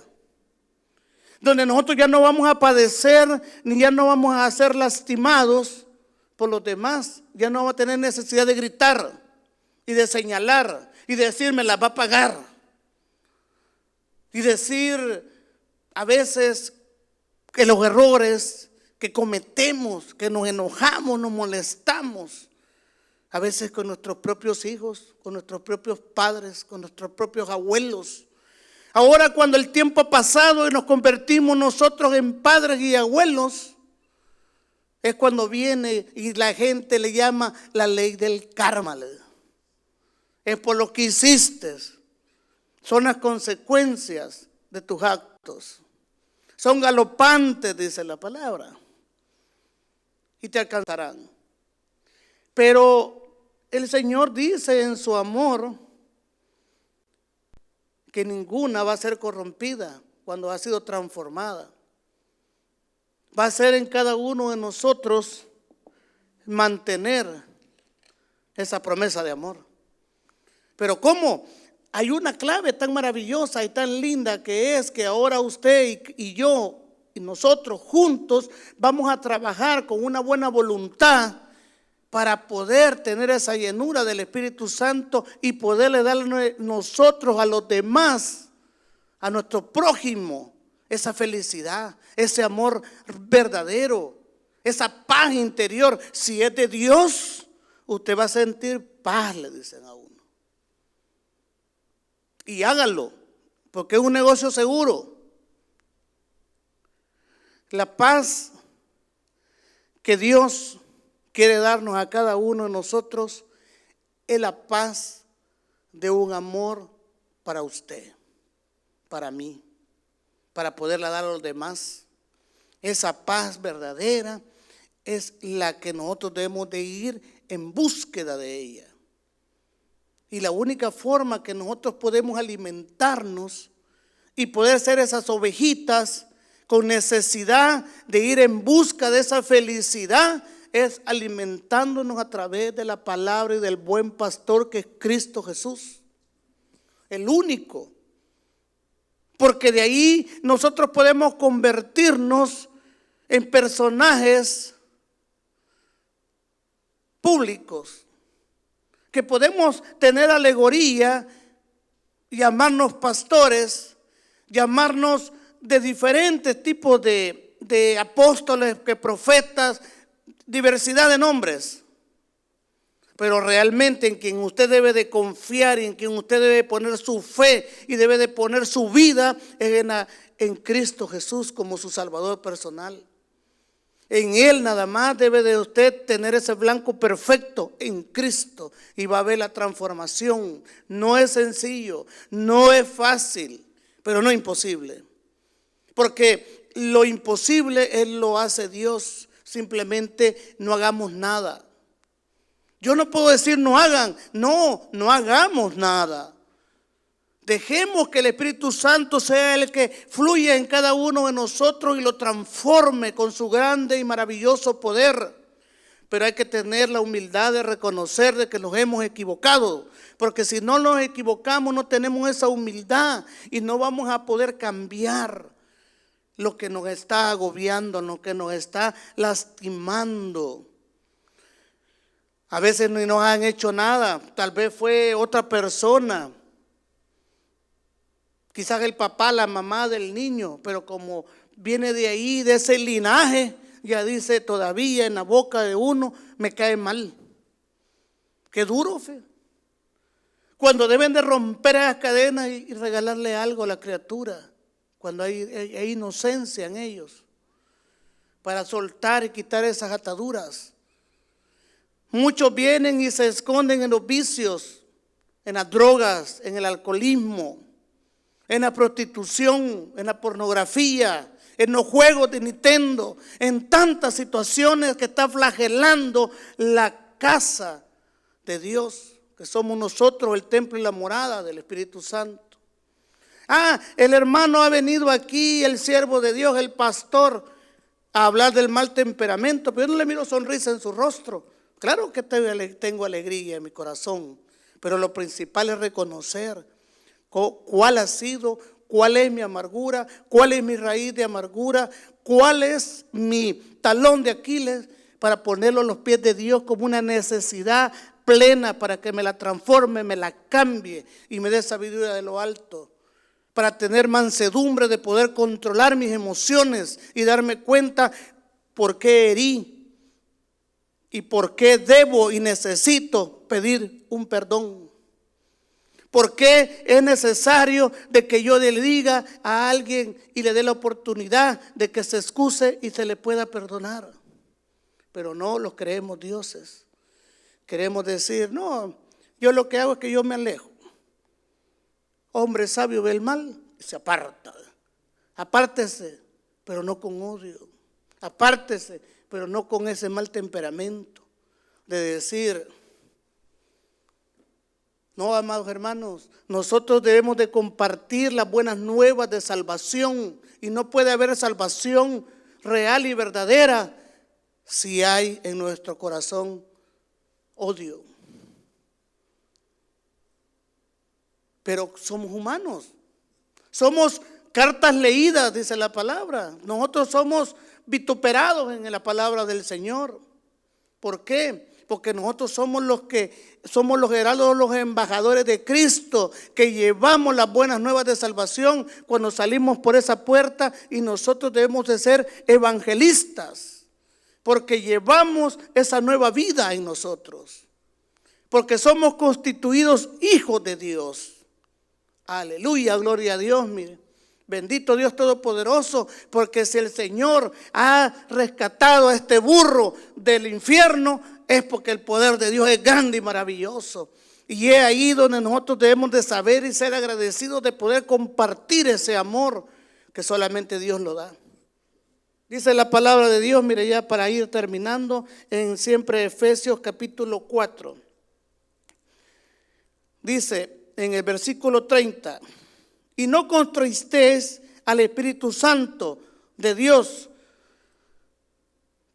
Donde nosotros ya no vamos a padecer, ni ya no vamos a ser lastimados por los demás. Ya no vamos a tener necesidad de gritar y de señalar y de decir me las va a pagar. Y decir a veces que los errores que cometemos, que nos enojamos, nos molestamos, a veces con nuestros propios hijos, con nuestros propios padres, con nuestros propios abuelos. Ahora, cuando el tiempo ha pasado y nos convertimos nosotros en padres y abuelos, es cuando viene y la gente le llama la ley del karma. Es por lo que hiciste, son las consecuencias de tus actos. Son galopantes, dice la palabra, y te alcanzarán. Pero el Señor dice en su amor que ninguna va a ser corrompida cuando ha sido transformada. Va a ser en cada uno de nosotros mantener esa promesa de amor. Pero ¿cómo? Hay una clave tan maravillosa y tan linda, que es que ahora usted y yo y nosotros juntos vamos a trabajar con una buena voluntad para poder tener esa llenura del Espíritu Santo y poderle darle nosotros a los demás, a nuestro prójimo, esa felicidad, ese amor verdadero, esa paz interior. Si es de Dios, usted va a sentir paz, le dicen a uno. Y hágalo, porque es un negocio seguro. La paz que Dios quiere darnos a cada uno de nosotros es la paz de un amor para usted, para mí, para poderla dar a los demás. Esa paz verdadera es la que nosotros debemos de ir en búsqueda de ella. Y la única forma que nosotros podemos alimentarnos y poder ser esas ovejitas con necesidad de ir en busca de esa felicidad es alimentándonos a través de la palabra y del buen pastor, que es Cristo Jesús, el único. Porque de ahí nosotros podemos convertirnos en personajes públicos, que podemos tener alegoría, llamarnos pastores, llamarnos de diferentes tipos de apóstoles, que profetas, diversidad de nombres. Pero realmente en quien usted debe de confiar y en quien usted debe poner su fe y debe de poner su vida es en Cristo Jesús como su Salvador personal. En Él nada más debe de usted tener ese blanco perfecto, en Cristo, y va a ver la transformación. No es sencillo, no es fácil, pero no imposible. Porque lo imposible Él lo hace Dios. Simplemente no hagamos nada. Yo no puedo decir no hagan, no hagamos nada. Dejemos que el Espíritu Santo sea el que fluya en cada uno de nosotros y lo transforme con su grande y maravilloso poder. Pero hay que tener la humildad de reconocer de que nos hemos equivocado. Porque si no nos equivocamos, no tenemos esa humildad y no vamos a poder cambiar lo que nos está agobiando, lo que nos está lastimando. A veces ni nos han hecho nada, tal vez fue otra persona, quizás el papá, la mamá del niño, pero como viene de ahí, de ese linaje, ya dice todavía en la boca de uno, me cae mal. Qué duro, fe. Cuando deben de romper esas cadenas y regalarle algo a la criatura, cuando hay inocencia en ellos, para soltar y quitar esas ataduras. Muchos vienen y se esconden en los vicios, en las drogas, en el alcoholismo, en la prostitución, en la pornografía, en los juegos de Nintendo, en tantas situaciones que está flagelando la casa de Dios, que somos nosotros el templo y la morada del Espíritu Santo. El hermano ha venido aquí, el siervo de Dios, el pastor, a hablar del mal temperamento, pero yo no le miro sonrisa en su rostro. Claro que tengo alegría en mi corazón, pero lo principal es reconocer cuál ha sido, cuál es mi amargura, cuál es mi raíz de amargura, cuál es mi talón de Aquiles, para ponerlo a los pies de Dios como una necesidad plena para que me la transforme, me la cambie y me dé sabiduría de lo alto. Para tener mansedumbre de poder controlar mis emociones y darme cuenta por qué herí y por qué debo y necesito pedir un perdón. ¿Por qué es necesario de que yo le diga a alguien y le dé la oportunidad de que se excuse y se le pueda perdonar? Pero no los creemos dioses. Queremos decir, no, yo lo que hago es que yo me alejo. Hombre sabio ve el mal y se aparta. Apártese, pero no con odio. Apártese, pero no con ese mal temperamento de decir, no, amados hermanos, nosotros debemos de compartir las buenas nuevas de salvación, y no puede haber salvación real y verdadera si hay en nuestro corazón odio. Pero somos humanos, somos cartas leídas, dice la palabra. Nosotros somos vituperados en la palabra del Señor. ¿Por qué? Porque nosotros somos los heraldos, los embajadores de Cristo, que llevamos las buenas nuevas de salvación cuando salimos por esa puerta, y nosotros debemos de ser evangelistas, porque llevamos esa nueva vida en nosotros, porque somos constituidos hijos de Dios. Aleluya, gloria a Dios, mire. Bendito Dios Todopoderoso, porque si el Señor ha rescatado a este burro del infierno, es porque el poder de Dios es grande y maravilloso. Y es ahí donde nosotros debemos de saber y ser agradecidos de poder compartir ese amor que solamente Dios lo da. Dice la palabra de Dios, mire, ya para ir terminando, en siempre Efesios capítulo 4. Dice en el versículo 30, y no contristéis al Espíritu Santo de Dios,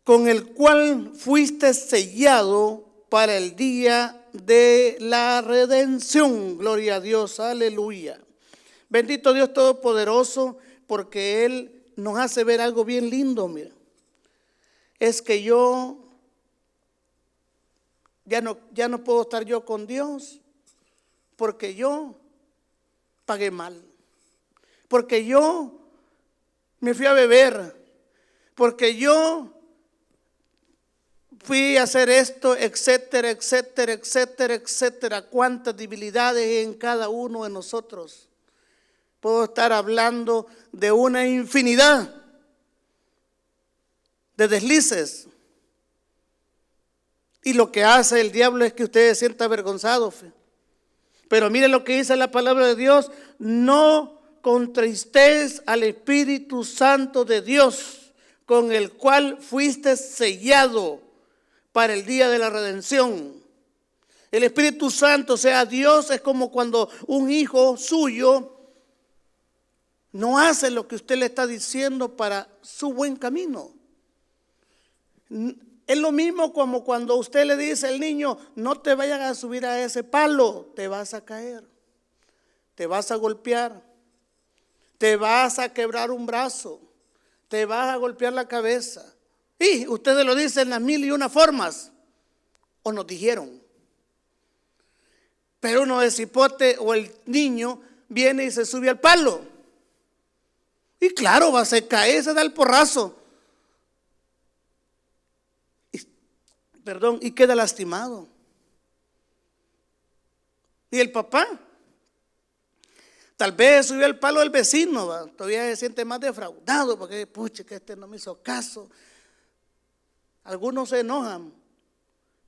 con el cual fuiste sellado para el día de la redención. Gloria a Dios, aleluya. Bendito Dios Todopoderoso, porque Él nos hace ver algo bien lindo, mira. Es que yo ya no puedo estar yo con Dios, porque yo pagué mal, porque yo me fui a beber, porque yo fui a hacer esto, etcétera, etcétera, etcétera, etcétera. Cuántas debilidades hay en cada uno de nosotros. Puedo estar hablando de una infinidad de deslices, y lo que hace el diablo es que usted se sienta avergonzado. Pero mire lo que dice la palabra de Dios: no contristéis al Espíritu Santo de Dios, con el cual fuiste sellado para el día de la redención. El Espíritu Santo, o sea, Dios, es como cuando un hijo suyo no hace lo que usted le está diciendo para su buen camino. Es lo mismo como cuando usted le dice al niño: no te vayas a subir a ese palo, te vas a caer, te vas a golpear, te vas a quebrar un brazo, te vas a golpear la cabeza. Y ustedes lo dicen en las 1001 formas, o nos dijeron. Pero uno de cipote o el niño viene y se sube al palo. Y claro, va a se caer, se da el porrazo. Y queda lastimado. Y el papá tal vez subió al palo del vecino, ¿va? Todavía se siente más defraudado porque pucha, que este no me hizo caso. Algunos se enojan,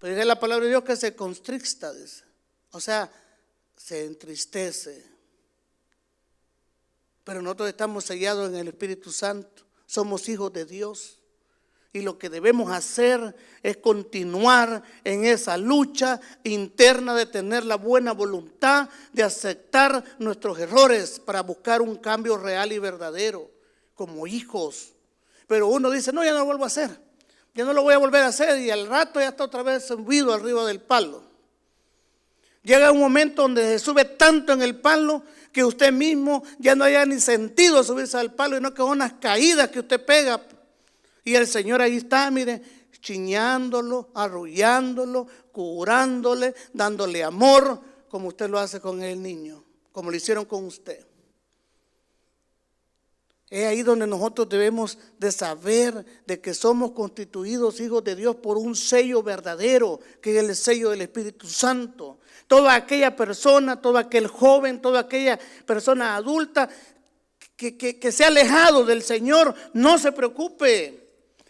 pero dice la palabra de Dios que se constricta, dice. O sea, se entristece. Pero nosotros estamos sellados en el Espíritu Santo, somos hijos de Dios. Y lo que debemos hacer es continuar en esa lucha interna de tener la buena voluntad de aceptar nuestros errores para buscar un cambio real y verdadero como hijos. Pero uno dice: no, ya no lo vuelvo a hacer, ya no lo voy a volver a hacer, y al rato ya está otra vez subido arriba del palo. Llega un momento donde se sube tanto en el palo que usted mismo ya no haya ni sentido subirse al palo, y no que son unas caídas que usted pega. Y el Señor ahí está, mire, chiñándolo, arrullándolo, curándole, dándole amor, como usted lo hace con el niño, como lo hicieron con usted. Es ahí donde nosotros debemos de saber de que somos constituidos hijos de Dios por un sello verdadero, que es el sello del Espíritu Santo. Toda aquella persona, todo aquel joven, toda aquella persona adulta que se ha alejado del Señor, no se preocupe.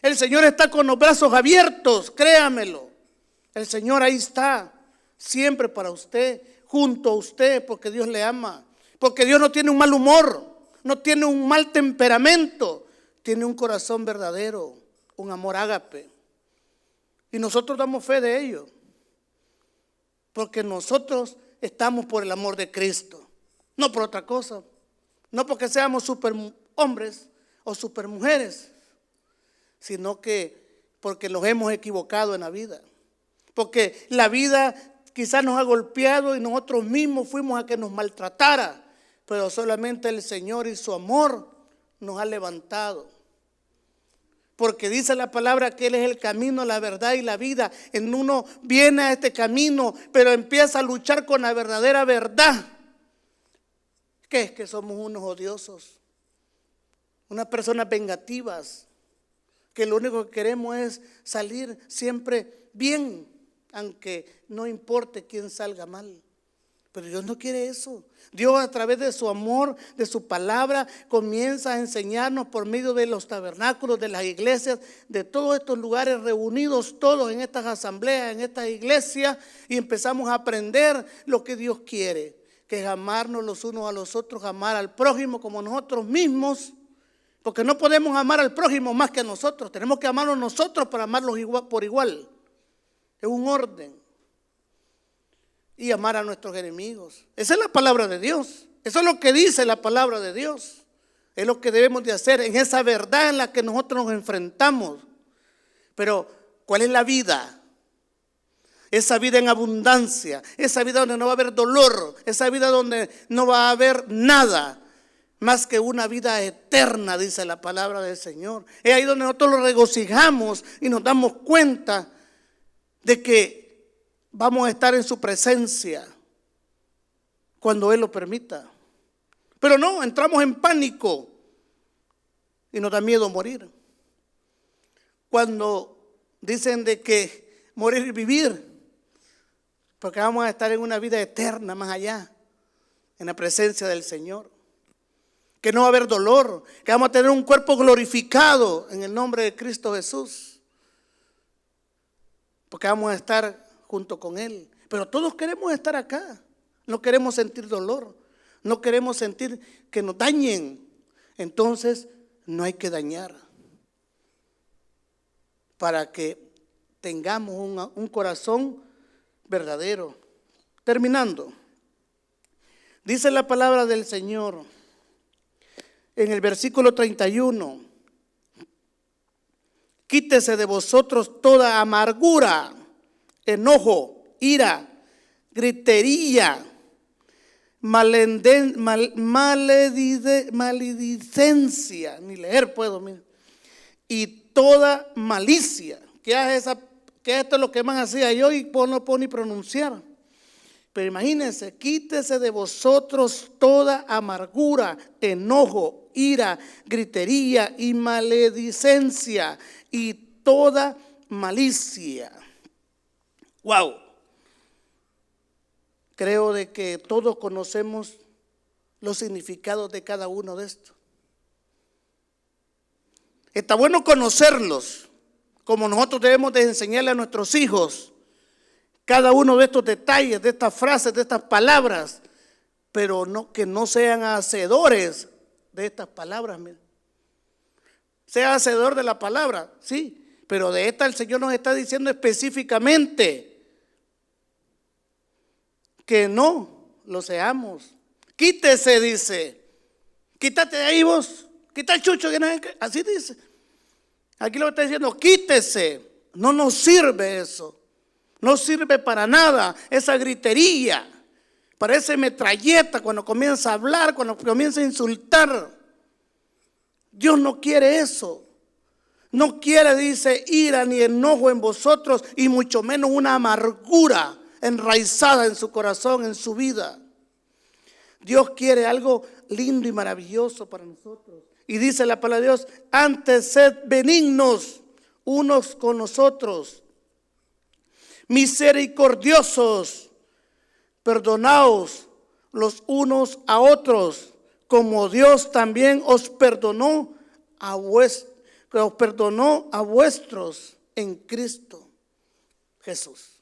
El Señor está con los brazos abiertos, créamelo. El Señor ahí está, siempre para usted, junto a usted, porque Dios le ama. Porque Dios no tiene un mal humor, no tiene un mal temperamento, tiene un corazón verdadero, un amor ágape. Y nosotros damos fe de ello, porque nosotros estamos por el amor de Cristo, no por otra cosa, no porque seamos super hombres o super mujeres, sino que porque nos hemos equivocado en la vida, porque la vida quizás nos ha golpeado y nosotros mismos fuimos a que nos maltratara, pero solamente el Señor y su amor nos ha levantado. Porque dice la palabra que Él es el camino, la verdad y la vida. En uno viene a este camino, pero empieza a luchar con la verdadera verdad. ¿Qué es? Que somos unos odiosos, unas personas vengativas, que lo único que queremos es salir siempre bien, aunque no importe quién salga mal. Pero Dios no quiere eso. Dios, a través de su amor, de su palabra, comienza a enseñarnos por medio de los tabernáculos, de las iglesias, de todos estos lugares reunidos todos en estas asambleas, en estas iglesias, y empezamos a aprender lo que Dios quiere, que es amarnos los unos a los otros, amar al prójimo como nosotros mismos. Porque no podemos amar al prójimo más que a nosotros. Tenemos que amarnos nosotros para amarlos por igual. Es un orden. Y amar a nuestros enemigos. Esa es la palabra de Dios. Eso es lo que dice la palabra de Dios. Es lo que debemos de hacer en esa verdad en la que nosotros nos enfrentamos. Pero, ¿cuál es la vida? Esa vida en abundancia. Esa vida donde no va a haber dolor. Esa vida donde no va a haber nada más que una vida eterna, dice la palabra del Señor. Es ahí donde nosotros lo regocijamos y nos damos cuenta de que vamos a estar en su presencia cuando Él lo permita. Pero no, entramos en pánico y nos da miedo morir. Cuando dicen de que morir y vivir, porque vamos a estar en una vida eterna más allá, en la presencia del Señor. Que no va a haber dolor, que vamos a tener un cuerpo glorificado en el nombre de Cristo Jesús, porque vamos a estar junto con Él. Pero todos queremos estar acá, no queremos sentir dolor, no queremos sentir que nos dañen. Entonces no hay que dañar para que tengamos un corazón verdadero. Terminando, dice la palabra del Señor en el versículo 31: quítese de vosotros toda amargura, enojo, ira, gritería, maledicencia, ni leer puedo, mira, y toda malicia. Que esto es lo que más hacía yo y no puedo ni pronunciar. Pero imagínense: quítese de vosotros toda amargura, enojo, ira, gritería y maledicencia y toda malicia. Wow. Creo de que todos conocemos los significados de cada uno de estos. Está bueno conocerlos, como nosotros debemos de enseñarle a nuestros hijos cada uno de estos detalles, de estas frases, de estas palabras, pero no, que no sean hacedores de estas palabras. Sea hacedor de la palabra, sí, pero de esta el Señor nos está diciendo específicamente que no lo seamos. Quítese, dice. Quítate de ahí vos. Quita el chucho. Así dice. Aquí lo está diciendo: quítese. No nos sirve eso. No sirve para nada esa gritería. Parece metralleta cuando comienza a hablar, cuando comienza a insultar. Dios no quiere eso. No quiere, dice, ira ni enojo en vosotros, y mucho menos una amargura enraizada en su corazón, en su vida. Dios quiere algo lindo y maravilloso para nosotros. Y dice la palabra de Dios: antes sed benignos unos con nosotros, misericordiosos, perdonaos los unos a otros, como Dios también os perdonó a vuestros en Cristo Jesús.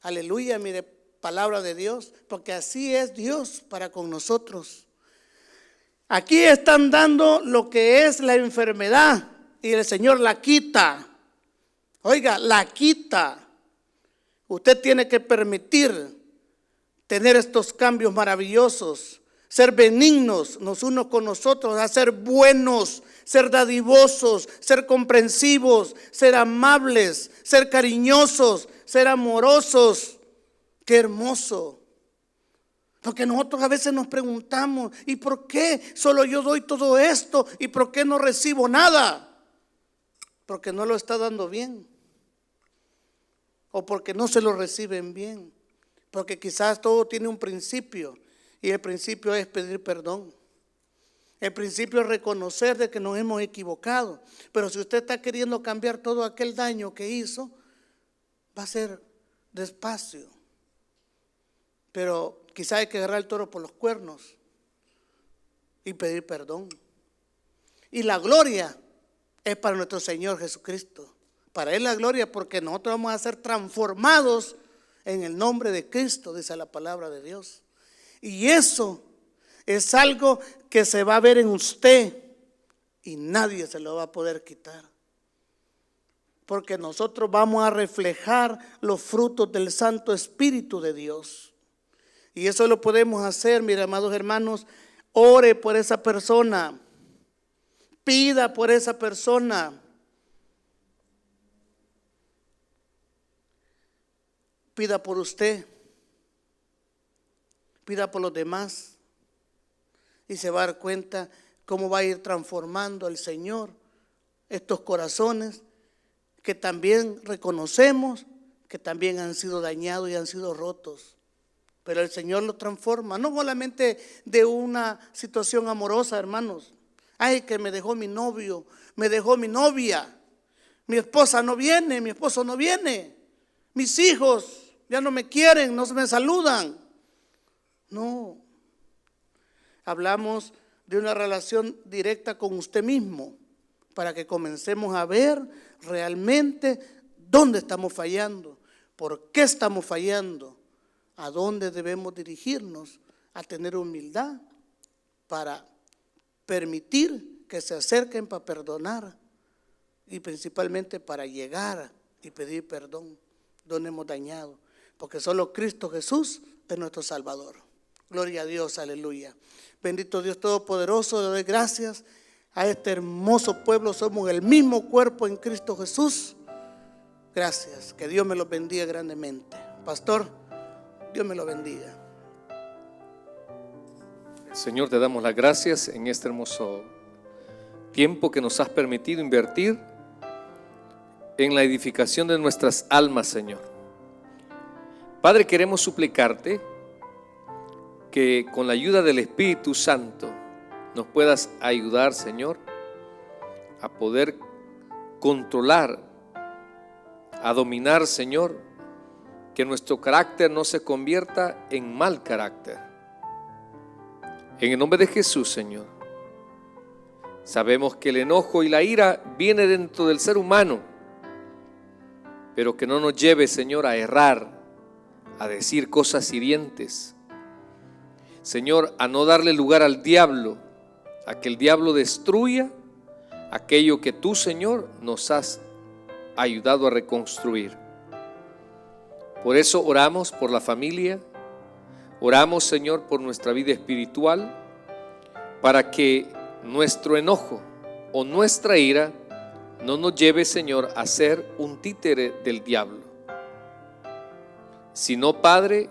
Aleluya, mire, palabra de Dios, porque así es Dios para con nosotros. Aquí están dando lo que es la enfermedad y el Señor la quita. Oiga, la quita. Usted tiene que permitir tener estos cambios maravillosos, ser benignos los unos con nosotros, a ser buenos, ser dadivosos, ser comprensivos, ser amables, ser cariñosos, ser amorosos. Qué hermoso. Porque nosotros a veces nos preguntamos: ¿y por qué solo yo doy todo esto? ¿Y por qué no recibo nada? Porque no lo está dando bien, o porque no se lo reciben bien. Porque quizás todo tiene un principio, y el principio es pedir perdón. El principio es reconocer de que nos hemos equivocado. Pero si usted está queriendo cambiar todo aquel daño que hizo, va a ser despacio. Pero quizás hay que agarrar el toro por los cuernos y pedir perdón. Y la gloria es para nuestro Señor Jesucristo. Para Él la gloria, porque nosotros vamos a ser transformados en el nombre de Cristo, dice la palabra de Dios. Y eso es algo que se va a ver en usted y nadie se lo va a poder quitar. Porque nosotros vamos a reflejar los frutos del Santo Espíritu de Dios. Y eso lo podemos hacer, mis amados hermanos. Ore por esa persona. Pida por esa persona. Pida por usted. Pida por los demás. Y se va a dar cuenta cómo va a ir transformando el Señor estos corazones que también reconocemos que también han sido dañados y han sido rotos. Pero el Señor los transforma, no solamente de una situación amorosa, hermanos. Ay, que me dejó mi novio, me dejó mi novia, mi esposa no viene, mi esposo no viene, mis hijos ya no me quieren, no me saludan. No, hablamos de una relación directa con usted mismo, para que comencemos a ver realmente dónde estamos fallando, por qué estamos fallando, a dónde debemos dirigirnos a tener humildad para permitir que se acerquen para perdonar y principalmente para llegar y pedir perdón donde hemos dañado, porque solo Cristo Jesús es nuestro Salvador. Gloria a Dios, aleluya. Bendito Dios Todopoderoso, le doy gracias a este hermoso pueblo. Somos el mismo cuerpo en Cristo Jesús. Gracias, que Dios me los bendiga grandemente. Pastor, Dios me lo bendiga. Señor, te damos las gracias en este hermoso tiempo que nos has permitido invertir en la edificación de nuestras almas, Señor. Padre, queremos suplicarte que con la ayuda del Espíritu Santo nos puedas ayudar, Señor, a poder controlar, a dominar, Señor, que nuestro carácter no se convierta en mal carácter. En el nombre de Jesús, Señor. Sabemos que el enojo y la ira viene dentro del ser humano, pero que no nos lleve, Señor, a errar, a decir cosas hirientes. Señor, a no darle lugar al diablo, a que el diablo destruya aquello que tú, Señor, nos has ayudado a reconstruir. Por eso oramos por la familia, oramos, Señor, por nuestra vida espiritual, para que nuestro enojo o nuestra ira no nos lleve, Señor, a ser un títere del diablo, sino, Padre,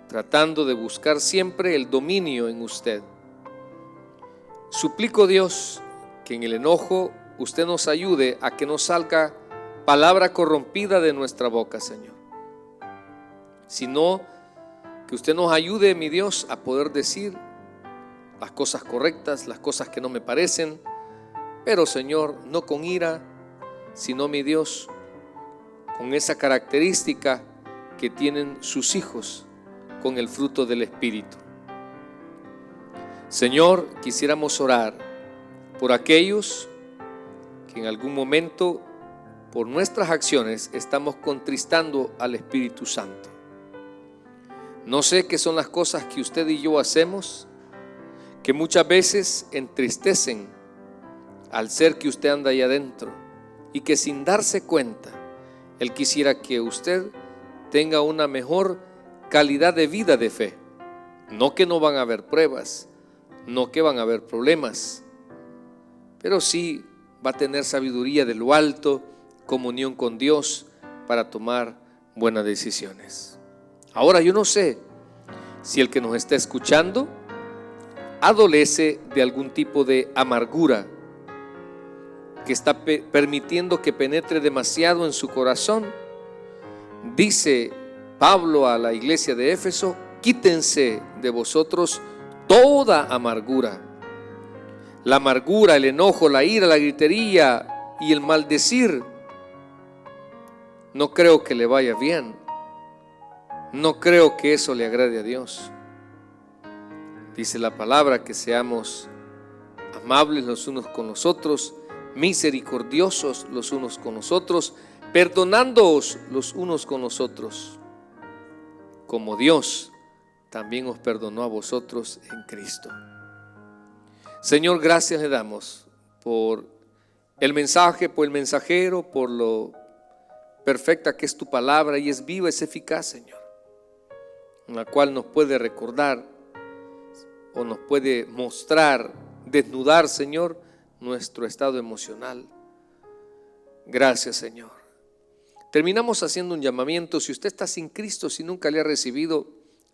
tratando de buscar siempre el dominio en usted. Suplico, Dios, que en el enojo usted nos ayude a que no salga palabra corrompida de nuestra boca, Señor, sino que usted nos ayude, mi Dios, a poder decir las cosas correctas, las cosas que no me parecen, pero, Señor, no con ira, sino, mi Dios, con esa característica que tienen sus hijos, con el fruto del Espíritu. Señor, quisiéramos orar por aquellos que en algún momento, por nuestras acciones, estamos contristando al Espíritu Santo. No sé qué son las cosas que usted y yo hacemos, que muchas veces entristecen al ser que usted anda ahí adentro, y que sin darse cuenta, Él quisiera que usted tenga una mejor calidad de vida de fe. No que no van a haber pruebas, no que van a haber problemas, pero sí va a tener sabiduría de lo alto, comunión con Dios para tomar buenas decisiones. Ahora, yo no sé si el que nos está escuchando adolece de algún tipo de amargura que está permitiendo que penetre demasiado en su corazón. Dice Pablo a la iglesia de Éfeso: quítense de vosotros toda amargura. La amargura, el enojo, la ira, la gritería y el maldecir, no creo que le vaya bien. No creo que eso le agrade a Dios. Dice la palabra que seamos amables los unos con los otros, misericordiosos los unos con los otros, perdonándoos los unos con los otros, como Dios también os perdonó a vosotros en Cristo. Señor, gracias le damos por el mensaje, por el mensajero, por lo perfecta que es tu palabra, y es viva, es eficaz, Señor, en la cual nos puede recordar o nos puede mostrar, desnudar, Señor, nuestro estado emocional. Gracias, Señor. Terminamos haciendo un llamamiento. Si usted está sin Cristo, si nunca le ha recibido,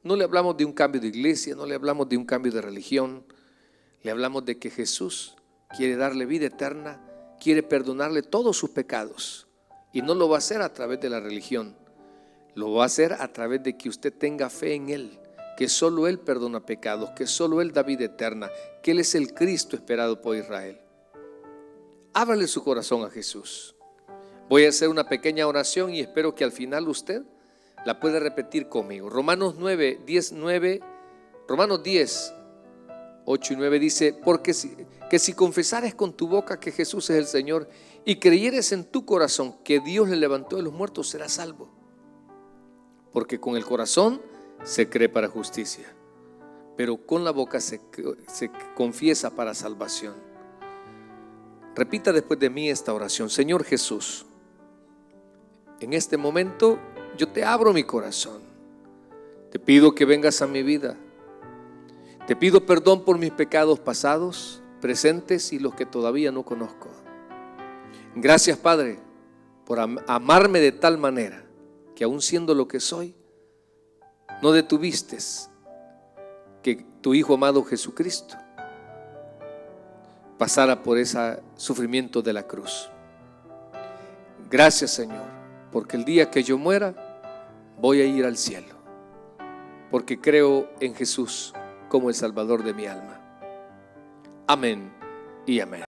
no le hablamos de un cambio de iglesia, no le hablamos de un cambio de religión, le hablamos de que Jesús quiere darle vida eterna, quiere perdonarle todos sus pecados, y no lo va a hacer a través de la religión, lo va a hacer a través de que usted tenga fe en Él, que solo Él perdona pecados, que solo Él da vida eterna, que Él es el Cristo esperado por Israel. Ábrale su corazón a Jesús. Voy a hacer una pequeña oración y espero que al final usted la pueda repetir conmigo. Romanos 10, 8 y 9 dice: porque si confesares con tu boca que Jesús es el Señor y creyeres en tu corazón que Dios le levantó de los muertos, serás salvo. Porque con el corazón se cree para justicia, pero con la boca se confiesa para salvación. Repita después de mí esta oración. Señor Jesús, en este momento yo te abro mi corazón. Te pido que vengas a mi vida. Te pido perdón por mis pecados pasados, presentes y los que todavía no conozco. Gracias, Padre, por amarme de tal manera que aun siendo lo que soy, no detuviste que tu Hijo amado Jesucristo pasara por ese sufrimiento de la cruz. Gracias, Señor, porque el día que yo muera voy a ir al cielo, porque creo en Jesús como el Salvador de mi alma. Amén y amén.